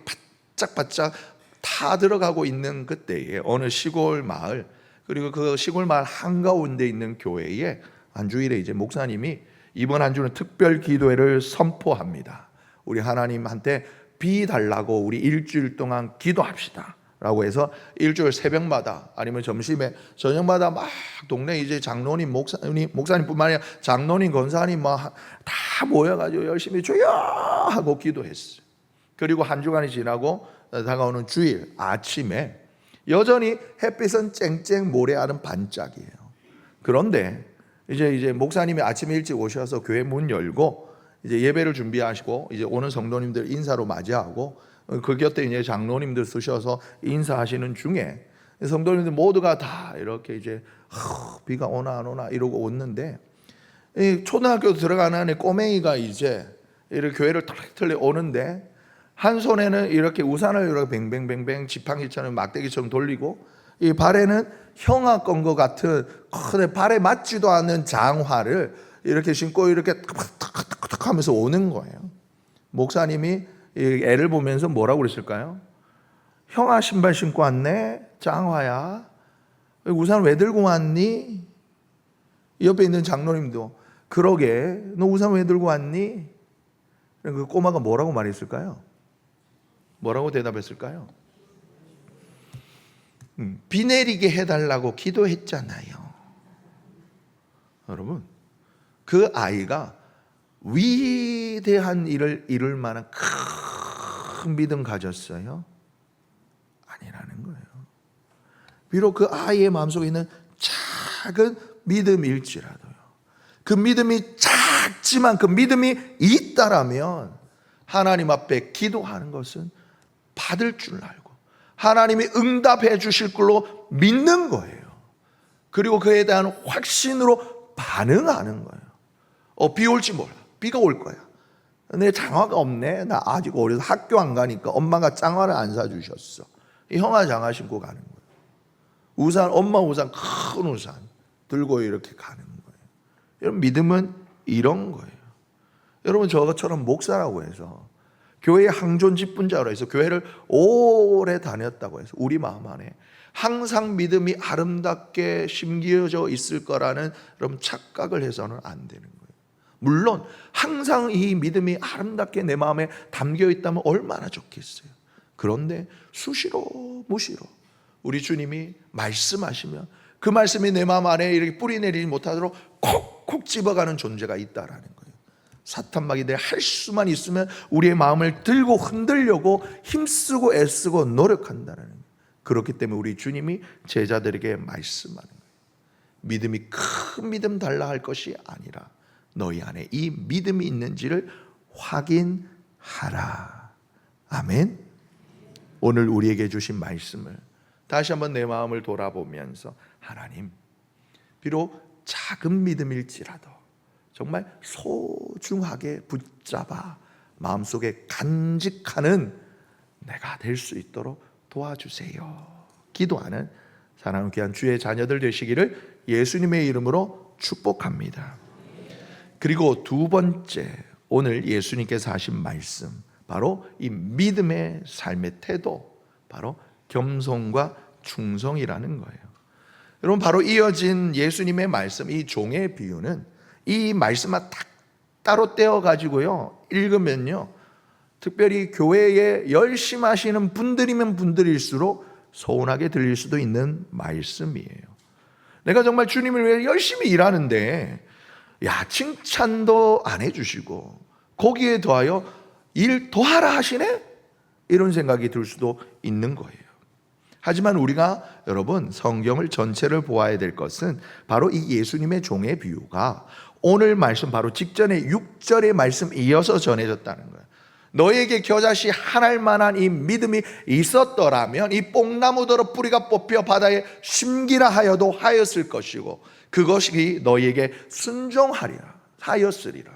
바짝바짝 타 들어가고 있는 그때에 어느 시골 마을 그리고 그 시골 마을 한가운데 있는 교회에 한 주일에 이제 목사님이 이번 한 주는 특별 기도회를 선포합니다. 우리 하나님한테 비 달라고 우리 일주일 동안 기도합시다 라고 해서 일주일 새벽마다 아니면 점심에 저녁마다 막 동네 이제 장로님 목사님뿐만 아니라 장로님 권사님 다 모여가지고 열심히 주여 하고 기도했어요. 그리고 한 주간이 지나고 다가오는 주일 아침에 여전히 햇빛은 쨍쨍 모래알은 반짝이에요. 그런데 이제 목사님이 아침에 일찍 오셔서 교회 문 열고 이제 예배를 준비하시고 이제 오는 성도님들 인사로 맞이하고 그 곁에 이제 장로님들 쓰셔서 인사하시는 중에 성도님들 모두가 다 이렇게 이제 비가 오나 안 오나 이러고 오는데 초등학교 들어가는 꼬맹이가 이제 이렇게 교회를 털레 오는데 한 손에는 이렇게 우산을 이렇게 뱅뱅뱅뱅 지팡이처럼 막대기처럼 돌리고 이 발에는 형아 건 것 같은 발에 맞지도 않는 장화를 이렇게 신고 이렇게 탁탁탁탁 하면서 오는 거예요. 목사님이 애를 보면서 뭐라고 그랬을까요? 형아 신발 신고 왔네? 장화야. 우산 왜 들고 왔니? 옆에 있는 장로님도 그러게 너 우산 왜 들고 왔니? 그 꼬마가 뭐라고 말했을까요? 뭐라고 대답했을까요? 비 내리게 해달라고 기도했잖아요. 여러분, 그 아이가 위대한 일을 이룰 만한 큰 믿음 가졌어요? 아니라는 거예요. 비록 그 아이의 마음속에 있는 작은 믿음일지라도요, 그 믿음이 작지만 그 믿음이 있다라면 하나님 앞에 기도하는 것은 받을 줄 알고 하나님이 응답해 주실 걸로 믿는 거예요. 그리고 그에 대한 확신으로 반응하는 거예요. 비 올지 몰라. 비가 올 거야. 내 장화가 없네. 나 아직 어려서 학교 안 가니까 엄마가 장화를 안 사주셨어. 형아 장화 신고 가는 거예요. 우산, 엄마 우산, 큰 우산 들고 이렇게 가는 거예요. 여러분, 믿음은 이런 거예요. 여러분, 저처럼 목사라고 해서 교회의 항존 직분자로 해서 교회를 오래 다녔다고 해서 우리 마음 안에 항상 믿음이 아름답게 심겨져 있을 거라는 그런 착각을 해서는 안 되는 거예요. 물론 항상 이 믿음이 아름답게 내 마음에 담겨 있다면 얼마나 좋겠어요. 그런데 수시로 무시로 우리 주님이 말씀하시면 그 말씀이 내 마음 안에 이렇게 뿌리 내리지 못하도록 콕콕 집어가는 존재가 있다라는 거예요. 사탄마귀들이 할 수만 있으면 우리의 마음을 들고 흔들려고 힘쓰고 애쓰고 노력한다는 거예요. 그렇기 때문에 우리 주님이 제자들에게 말씀하는 거예요. 믿음이 큰 믿음 달라 할 것이 아니라 너희 안에 이 믿음이 있는지를 확인하라. 아멘. 오늘 우리에게 주신 말씀을 다시 한번 내 마음을 돌아보면서 하나님, 비록 작은 믿음일지라도 정말 소중하게 붙잡아 마음속에 간직하는 내가 될 수 있도록 도와주세요. 기도하는 사랑하는 귀한 주의 자녀들 되시기를 예수님의 이름으로 축복합니다. 그리고 두 번째, 오늘 예수님께서 하신 말씀, 바로 이 믿음의 삶의 태도, 바로 겸손과 충성이라는 거예요. 여러분, 바로 이어진 예수님의 말씀, 이 종의 비유는 이 말씀만 딱 따로 떼어가지고요 읽으면요, 특별히 교회에 열심히 하시는 분들이면 분들일수록 서운하게 들릴 수도 있는 말씀이에요. 내가 정말 주님을 위해 열심히 일하는데 칭찬도 안 해주시고 거기에 더하여 일 더하라 하시네? 이런 생각이 들 수도 있는 거예요. 하지만 우리가 여러분 성경을 전체를 보아야 될 것은 바로 이 예수님의 종의 비유가 오늘 말씀 바로 직전에 6절의 말씀 이어서 전해졌다는 거예요. 너에게 겨자씨 하나일 만한 이 믿음이 있었더라면 이 뽕나무더러 뿌리가 뽑혀 바다에 심기라 하여도 하였을 것이고 그것이 너에게 순종하리라 하였으리라.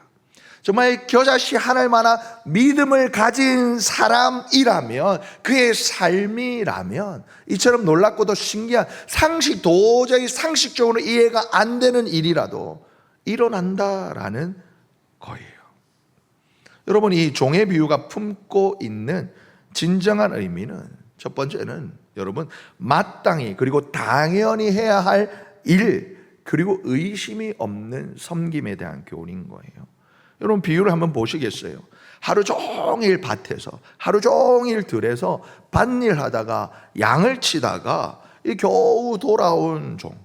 정말 겨자씨 하나일 만한 믿음을 가진 사람이라면, 그의 삶이라면 이처럼 놀랍고도 신기한 도저히 상식적으로 이해가 안 되는 일이라도 일어난다라는 거예요. 여러분, 이 종의 비유가 품고 있는 진정한 의미는 첫 번째는 여러분 마땅히 그리고 당연히 해야 할 일, 그리고 의심이 없는 섬김에 대한 교훈인 거예요. 여러분, 비유를 한번 보시겠어요? 하루 종일 밭에서 하루 종일 들에서 밭일하다가 양을 치다가 겨우 돌아온 종.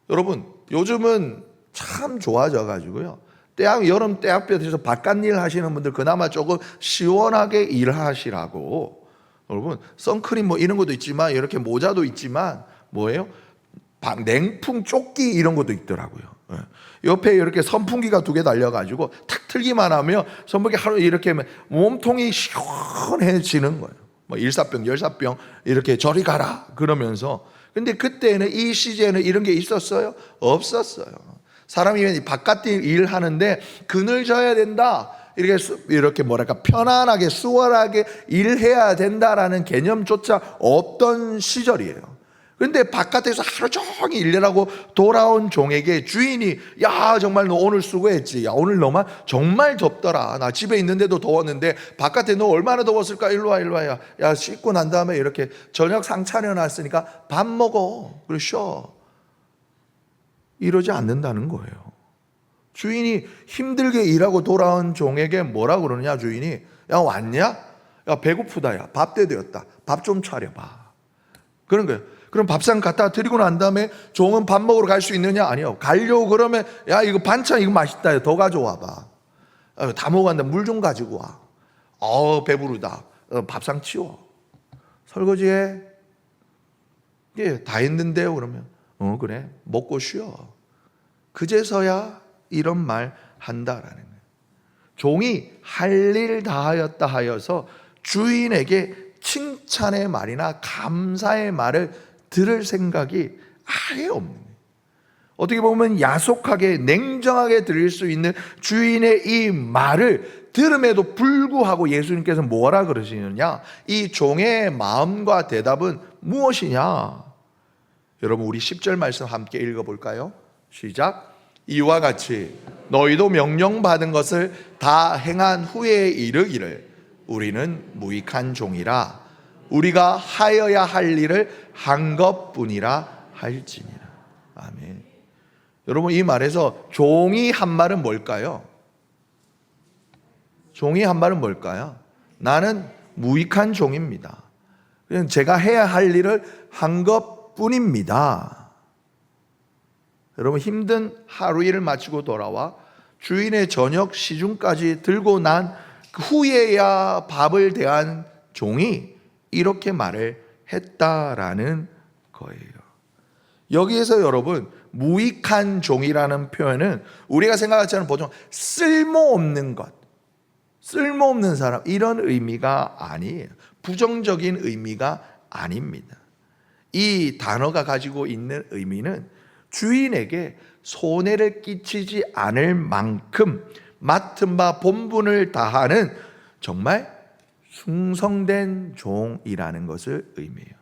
여러분, 요즘은 참 좋아져 가지고요, 여름 떼약볕에서 바깥일 하시는 분들 그나마 조금 시원하게 일하시라고 여러분, 선크림 뭐 이런 것도 있지만 이렇게 모자도 있지만 뭐예요? 냉풍 조끼 이런 것도 있더라고요. 옆에 이렇게 선풍기가 2개 달려가지고 탁 틀기만 하면 선풍기 하루 이렇게 몸통이 시원해지는 거예요. 뭐 일사병, 열사병 이렇게 저리 가라 그러면서. 근데 그때는 이 시제는 이런 게 있었어요? 없었어요. 사람이 바깥 일하는데 그늘져야 된다. 이렇게 뭐랄까 편안하게 수월하게 일해야 된다라는 개념조차 없던 시절이에요. 근데 바깥에서 하루 종일 일하고 돌아온 종에게 주인이 야 정말 너 오늘 수고했지. 야 오늘 너만 정말 덥더라. 나 집에 있는데도 더웠는데 바깥에 너 얼마나 더웠을까. 일로 와 일로 와. 야 씻고 난 다음에 이렇게 저녁 상 차려놨으니까 밥 먹어. 그리고 쉬어. 이러지 않는다는 거예요. 주인이 힘들게 일하고 돌아온 종에게 뭐라 그러느냐. 주인이 야 왔냐? 야 배고프다. 야 밥 때 되었다. 밥 좀 차려봐. 그런 거예요. 그럼 밥상 갖다 드리고 난 다음에 종은 밥 먹으러 갈 수 있느냐? 아니요. 가려고 그러면 야 이거 반찬 이거 맛있다. 더 가져와 봐. 다 먹었는데 물 좀 가지고 와. 배부르다. 밥상 치워. 설거지해. 예, 다 했는데요. 그러면 그래 먹고 쉬어. 그제서야 이런 말 한다라는 거예요. 종이 할 일 다하였다 하여서 주인에게 칭찬의 말이나 감사의 말을 들을 생각이 아예 없는 거예요. 어떻게 보면 야속하게 냉정하게 들을 수 있는 주인의 이 말을 들음에도 불구하고 예수님께서 뭐라 그러시느냐? 이 종의 마음과 대답은 무엇이냐? 여러분 우리 10절 말씀 함께 읽어볼까요? 시작. 이와 같이 너희도 명령받은 것을 다 행한 후에 이르기를 우리는 무익한 종이라 우리가 하여야 할 일을 한 것뿐이라 할지니라. 아멘. 여러분 이 말에서 종이 한 말은 뭘까요? 종이 한 말은 뭘까요? 나는 무익한 종입니다. 그냥 제가 해야 할 일을 한 것뿐입니다. 여러분 힘든 하루 일을 마치고 돌아와 주인의 저녁 시중까지 들고 난 후에야 밥을 대한 종이 이렇게 말을 했다라는 거예요. 여기에서 여러분 무익한 종이라는 표현은 우리가 생각하지 않은 보통 쓸모없는 것, 쓸모없는 사람 이런 의미가 아니에요. 부정적인 의미가 아닙니다. 이 단어가 가지고 있는 의미는 주인에게 손해를 끼치지 않을 만큼 맡은 바 본분을 다하는 정말 충성된 종이라는 것을 의미해요.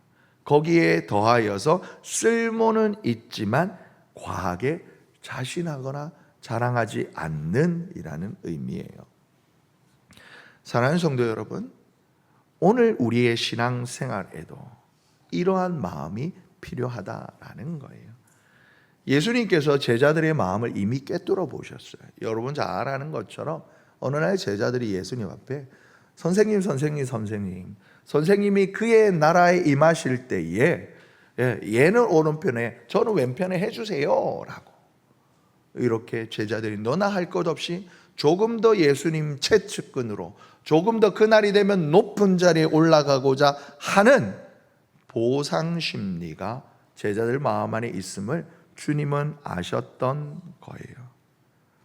거기에 더하여서 쓸모는 있지만 과하게 자신하거나 자랑하지 않는 이라는 의미예요. 사랑하는 성도 여러분, 오늘 우리의 신앙생활에도 이러한 마음이 필요하다라는 거예요. 예수님께서 제자들의 마음을 이미 꿰뚫어 보셨어요. 여러분 잘 아는 것처럼 어느 날 제자들이 예수님 앞에 선생님이 그의 나라에 임하실 때에 얘는 오른편에 저는 왼편에 해주세요 라고 이렇게 제자들이 너나 할 것 없이 조금 더 예수님 최측근으로 조금 더 그날이 되면 높은 자리에 올라가고자 하는 보상 심리가 제자들 마음 안에 있음을 주님은 아셨던 거예요.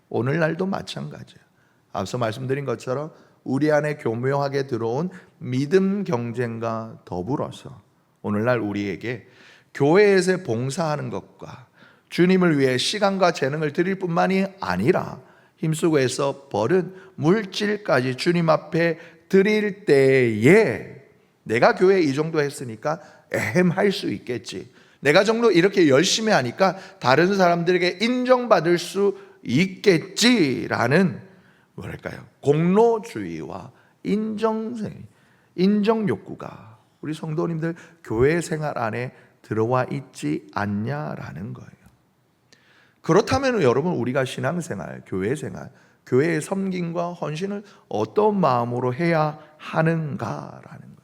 오늘날도 마찬가지예요. 앞서 말씀드린 것처럼 우리 안에 교묘하게 들어온 믿음 경쟁과 더불어서 오늘날 우리에게 교회에서 봉사하는 것과 주님을 위해 시간과 재능을 드릴 뿐만이 아니라 힘쓰고 해서 벌은 물질까지 주님 앞에 드릴 때에 내가 교회 이 정도 했으니까 할 수 있겠지. 내가 정도 이렇게 열심히 하니까 다른 사람들에게 인정받을 수 있겠지라는 뭐랄까요? 공로주의와 인정 욕구가 우리 성도님들 교회 생활 안에 들어와 있지 않냐라는 거예요. 그렇다면 여러분 우리가 신앙생활, 교회 생활, 교회의 섬김과 헌신을 어떤 마음으로 해야 하는가라는 거예요.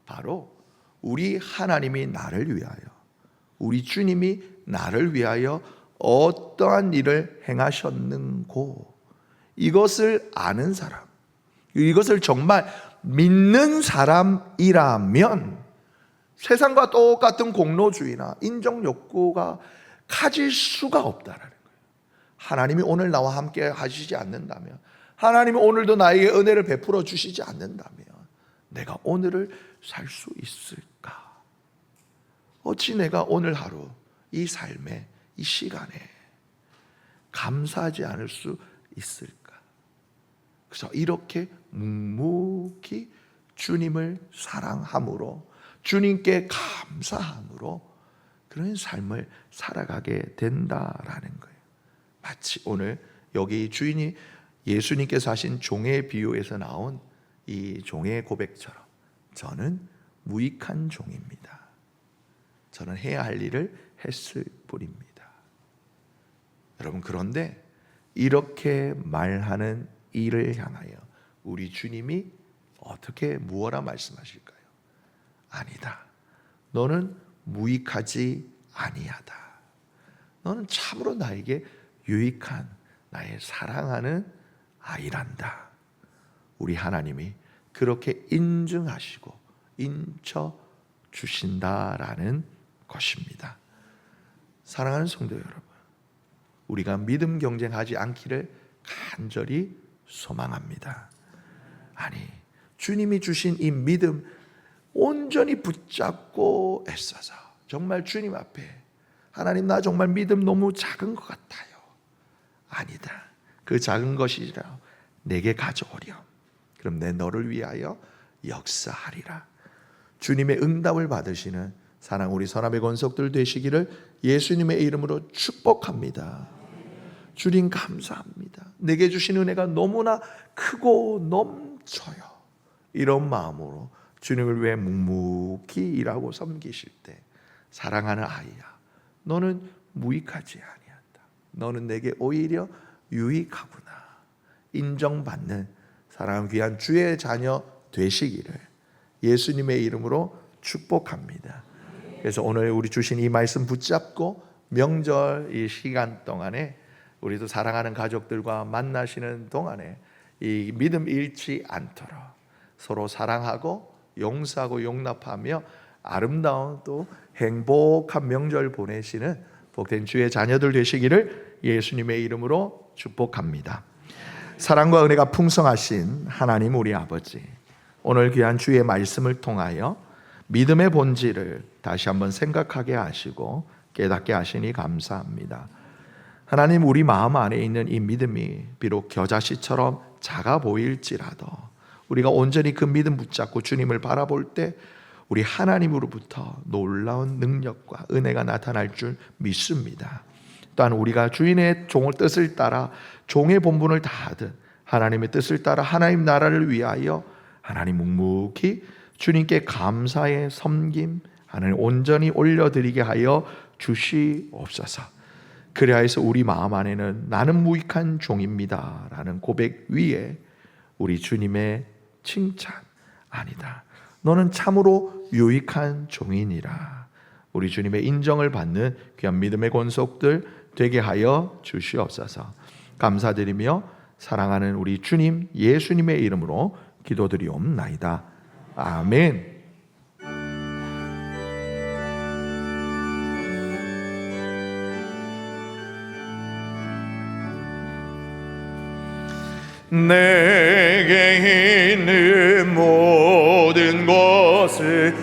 바로 우리 하나님이 나를 위하여, 우리 주님이 나를 위하여 어떠한 일을 행하셨는고 이것을 아는 사람, 이것을 정말 믿는 사람이라면 세상과 똑같은 공로주의나 인정 욕구가 가질 수가 없다라는 거예요. 하나님이 오늘 나와 함께 하시지 않는다면, 하나님이 오늘도 나에게 은혜를 베풀어 주시지 않는다면 내가 오늘을 살 수 있을까? 어찌 내가 오늘 하루 이 삶에, 이 시간에 감사하지 않을 수 있을까? 그래서 이렇게 묵묵히 주님을 사랑함으로, 주님께 감사함으로 그런 삶을 살아가게 된다라는 거예요. 마치 오늘 여기 주인이 예수님께서 하신 종의 비유에서 나온 이 종의 고백처럼 저는 무익한 종입니다. 저는 해야 할 일을 했을 뿐입니다. 여러분, 그런데 이렇게 말하는 이를 향하여 우리 주님이 어떻게 무엇라 말씀하실까요? 아니다. 너는 무익하지 아니하다. 너는 참으로 나에게 유익한, 나의 사랑하는 아이란다. 우리 하나님이 그렇게 인증하시고 인쳐 주신다라는 것입니다. 사랑하는 성도 여러분, 우리가 믿음 경쟁하지 않기를 간절히 소망합니다. 아니, 주님이 주신 이 믿음 온전히 붙잡고 애써서 정말 주님 앞에, 하나님 나 정말 믿음 너무 작은 것 같아요. 아니다. 그 작은 것이라 내게 가져오렴. 그럼 내 너를 위하여 역사하리라. 주님의 응답을 받으시는 사랑 우리 선함의 권속들 되시기를 예수님의 이름으로 축복합니다. 주님 감사합니다. 내게 주신 은혜가 너무나 크고 넘쳐요. 이런 마음으로 주님을 위해 묵묵히 일하고 섬기실 때, 사랑하는 아이야, 너는 무익하지 아니한다. 너는 내게 오히려 유익하구나. 인정받는 사랑 귀한 주의 자녀 되시기를 예수님의 이름으로 축복합니다. 그래서 오늘 우리 주신 이 말씀 붙잡고 명절 이 시간 동안에 우리도 사랑하는 가족들과 만나시는 동안에 이 믿음 잃지 않도록 서로 사랑하고 용서하고 용납하며 아름다운 또 행복한 명절 보내시는 복된 주의 자녀들 되시기를 예수님의 이름으로 축복합니다. 사랑과 은혜가 풍성하신 하나님 우리 아버지, 오늘 귀한 주의 말씀을 통하여 믿음의 본질을 다시 한번 생각하게 하시고 깨닫게 하시니 감사합니다. 하나님, 우리 마음 안에 있는 이 믿음이 비록 겨자씨처럼 작아 보일지라도 우리가 온전히 그 믿음 붙잡고 주님을 바라볼 때 우리 하나님으로부터 놀라운 능력과 은혜가 나타날 줄 믿습니다. 또한 우리가 주인의 종의 뜻을 따라 종의 본분을 다하듯 하나님의 뜻을 따라 하나님 나라를 위하여 하나님 묵묵히 주님께 감사의 섬김 하나님 온전히 올려드리게 하여 주시옵소서. 그리하여서 우리 마음 안에는 나는 무익한 종입니다 라는 고백 위에 우리 주님의 칭찬, 아니다, 너는 참으로 유익한 종이니라, 우리 주님의 인정을 받는 귀한 믿음의 권속들 되게 하여 주시옵소서. 감사드리며 사랑하는 우리 주님 예수님의 이름으로 기도드리옵나이다. 아멘. 내게 있는 모든 것을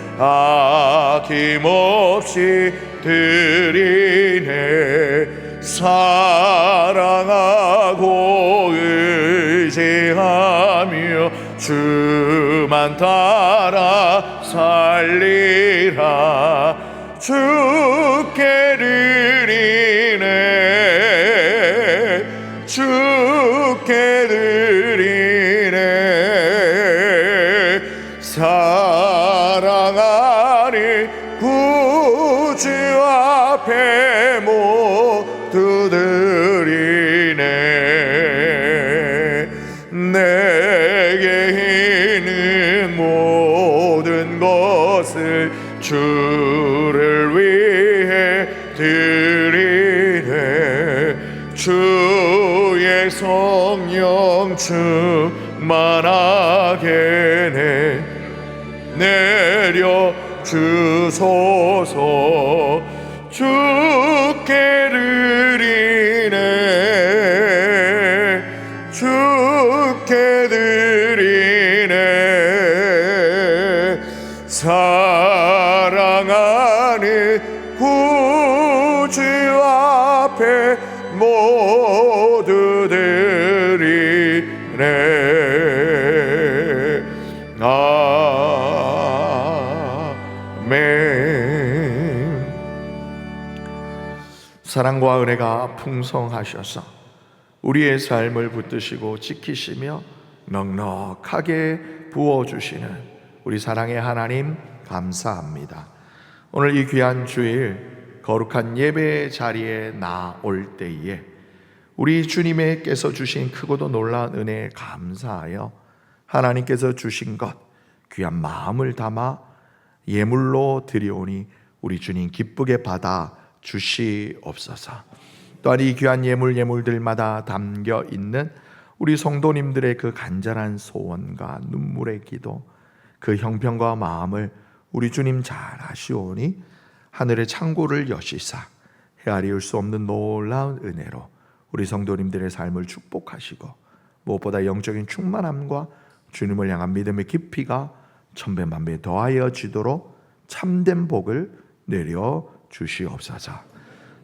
아낌없이 드리네. 사랑하고 의지하며 주만 따라 살리라. 주께 드리네. 주께 드리네. 사랑하니 구주 앞에 모두 드리네. 내게 있는 모든 것을 주를 위해 드리네. 주의 성령 충만하게 내 주께 드리네 주께 드리네 사랑하는 구주 앞에 모두 드리네 아멘. 사랑과 은혜가 풍성하셔서 우리의 삶을 붙드시고 지키시며 넉넉하게 부어주시는 우리 사랑의 하나님 감사합니다. 오늘 이 귀한 주일 거룩한 예배 자리에 나올 때에 우리 주님께서 주신 크고도 놀라운 은혜에 감사하여 하나님께서 주신 것 귀한 마음을 담아 예물로 드리오니 우리 주님 기쁘게 받아 주시옵소서. 또한 이 귀한 예물들마다 담겨 있는 우리 성도님들의 그 간절한 소원과 눈물의 기도, 그 형편과 마음을 우리 주님 잘 아시오니 하늘의 창고를 여시사 헤아릴 수 없는 놀라운 은혜로 우리 성도님들의 삶을 축복하시고 무엇보다 영적인 충만함과 주님을 향한 믿음의 깊이가 천배만배 더하여 지도록 참된 복을 내려 주시옵소서.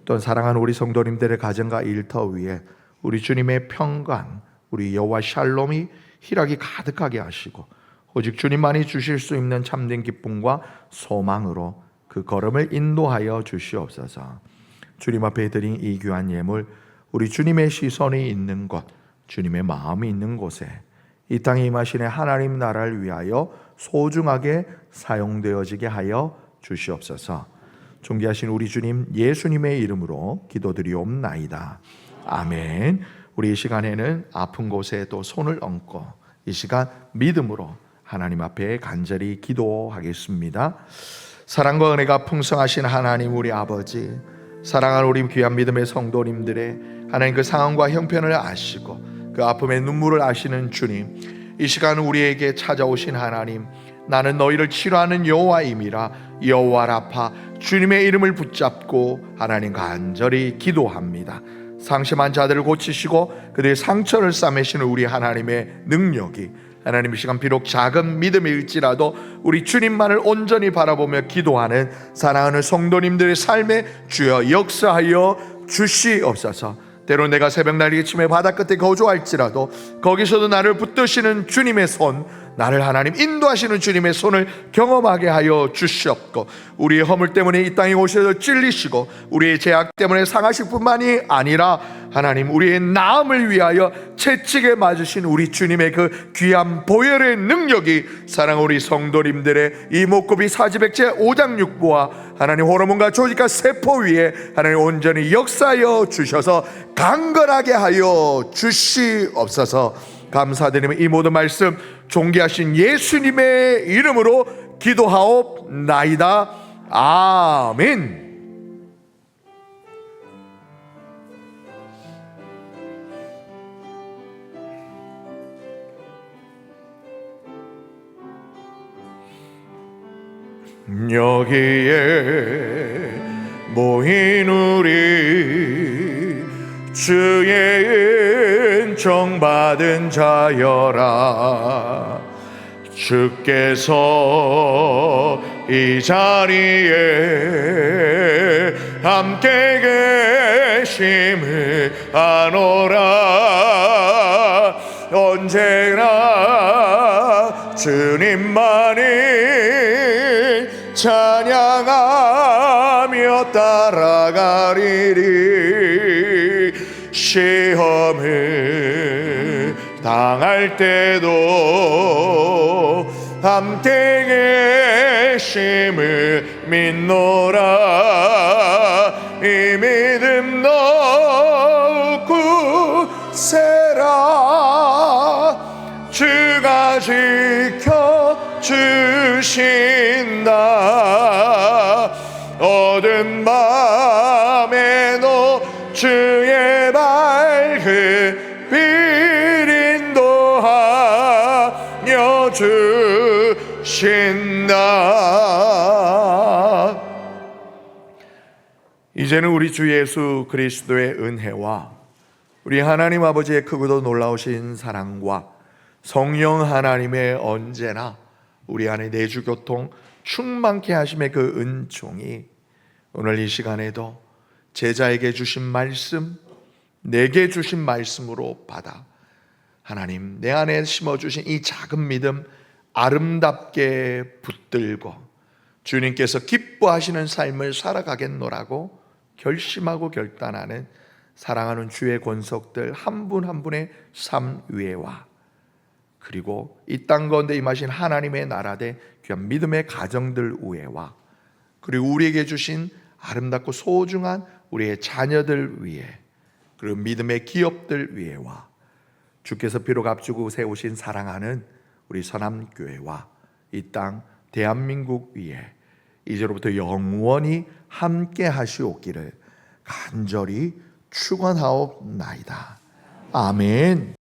또한 사랑하는 우리 성도님들의 가정과 일터 위에 우리 주님의 평강, 우리 여호와 샬롬이 희락이 가득하게 하시고 오직 주님만이 주실 수 있는 참된 기쁨과 소망으로 그 걸음을 인도하여 주시옵소서. 주님 앞에 드린 이 귀한 예물, 우리 주님의 시선이 있는 곳, 주님의 마음이 있는 곳에 이 땅에 임하시는 하나님 나라를 위하여 소중하게 사용되어지게 하여 주시옵소서. 존귀하신 우리 주님 예수님의 이름으로 기도드리옵나이다. 아멘. 우리 이 시간에는 아픈 곳에 또 손을 얹고 이 시간 믿음으로 하나님 앞에 간절히 기도하겠습니다. 사랑과 은혜가 풍성하신 하나님 우리 아버지, 사랑하는 우리 귀한 믿음의 성도님들의 하나님 그 상황과 형편을 아시고 그 아픔의 눈물을 아시는 주님, 이 시간 우리에게 찾아오신 하나님, 나는 너희를 치료하는 여호와임이라 여호와 라파 주님의 이름을 붙잡고 하나님 간절히 기도합니다. 상심한 자들을 고치시고 그들의 상처를 싸매시는 우리 하나님의 능력이 하나님 이 시간 비록 작은 믿음일지라도 우리 주님만을 온전히 바라보며 기도하는 사랑하는 성도님들의 삶에 주여 역사하여 주시옵소서. 때로 내가 새벽날이 침에 바다 끝에 거주할지라도 거기서도 나를 붙드시는 주님의 손, 나를 하나님 인도하시는 주님의 손을 경험하게 하여 주시옵고 우리의 허물 때문에 이 땅에 오셔서 찔리시고 우리의 죄악 때문에 상하실 뿐만이 아니라 하나님 우리의 나음을 위하여 채찍에 맞으신 우리 주님의 그 귀한 보혈의 능력이 사랑하는 우리 성도님들의 이목구비 사지백제 5장 6부와 하나님 호르몬과 조직과 세포 위에 하나님 온전히 역사하여 주셔서 강건하게 하여 주시옵소서. 감사드리며 이 모든 말씀 존귀하신 예수님의 이름으로 기도하옵나이다. 아멘. 여기에 모인 우리 주의 은총 받은 자여라. 주께서 이 자리에 함께 계심을 아노라. 언제나 주님만이 찬양하며 따라가리리. 시험을 당할 때도 함께 계심을 믿노라. 이 믿음 더욱 굳세라. 주가 지켜주신다. 어두운 밤에도 주의 밝은 빛 인도하여 주신다. 이 이제는 우리 주 예수 그리스도의 은혜와 우리 하나님 아버지의 크고도 놀라우신 사랑과 성령 하나님의 언제나 우리 안에 내주교통 충만케 하심의 그 은총이 오늘 이 시간에도 제자에게 주신 말씀, 내게 주신 말씀으로 받아 하나님 내 안에 심어주신 이 작은 믿음 아름답게 붙들고 주님께서 기뻐하시는 삶을 살아가겠노라고 결심하고 결단하는 사랑하는 주의 권속들 한 분 한 분의 삶 위에와 그리고 이 땅 가운데 임하신 하나님의 나라대 귀한 믿음의 가정들 위에와 그리고 우리에게 주신 아름답고 소중한 우리의 자녀들 위에 그리고 믿음의 기업들 위에와 주께서 비록 앞두고 세우신 사랑하는 우리 선함교회와 이 땅 대한민국 위에 이제로부터 영원히 함께 하시옵기를 간절히 축원하옵나이다. 아멘.